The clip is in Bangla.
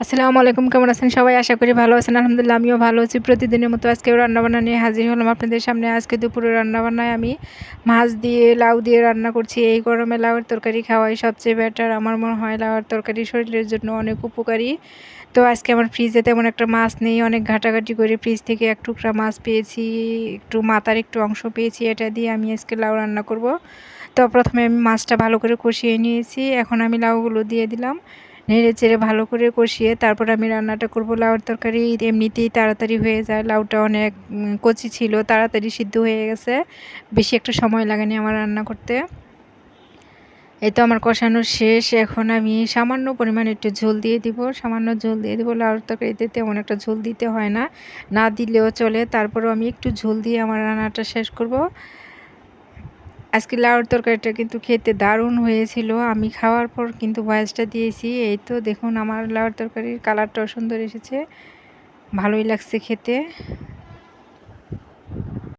আসসালামু আলাইকুম, কেমন আছেন সবাই? আশা করি ভালো আছেন। আলহামদুলিল্লাহ আমিও ভালো আছি। প্রতিদিনের মতো আজকেও রান্নাবান্না নিয়ে হাজির হলাম আপনাদের সামনে। আজকে দুপুরে রান্নাবান্নায় আমি মাছ দিয়ে লাউ দিয়ে রান্না করছি। এই গরমে লাউয়ের তরকারি খাওয়াই সবচেয়ে বেটার। আমার মনে হয় লাউয়ের তরকারি শরীরের জন্য অনেক উপকারী। তো আজকে আমার ফ্রিজে তেমন একটা মাছ নেই। অনেক ঘাটাঘাটি করে ফ্রিজ থেকে এক টুকরা মাছ পেয়েছি, একটু মাথার একটু অংশ পেয়েছি। এটা দিয়ে আমি আজকে লাউ রান্না করব। তো প্রথমে আমি মাছটা ভালো করে কষিয়ে নিয়েছি। এখন আমি লাউগুলো দিয়ে দিলাম। নেড়ে চেড়ে ভালো করে কষিয়ে তারপর আমি রান্নাটা করব। লাউয়ের তরকারি এমনিতেই তাড়াতাড়ি হয়ে যায়। লাউটা অনেক কচি ছিল, তাড়াতাড়ি সিদ্ধ হয়ে গেছে। বেশি একটা সময় লাগেনি আমার রান্না করতে। এই তো আমার কষানো শেষ। এখন আমি সামান্য পরিমাণে একটু ঝোল দিয়ে দিব, সামান্য ঝোল দিয়ে দিব। লাউয়ের তরকারিতে তেমন একটা ঝোল দিতে হয় না, না দিলেও চলে। তারপরেও আমি একটু ঝোল দিয়ে আমার রান্নাটা শেষ করব। আজকে লাউয়ের তরকারিটা কিন্তু খেতে দারুণ হয়েছিল। আমি খাওয়ার পর কিন্তু ভয়েসটা দিয়েছি। এই তো দেখুন আমার লাউয়ের তরকারির কালারটাও সুন্দর এসেছে, ভালোই লাগছে খেতে।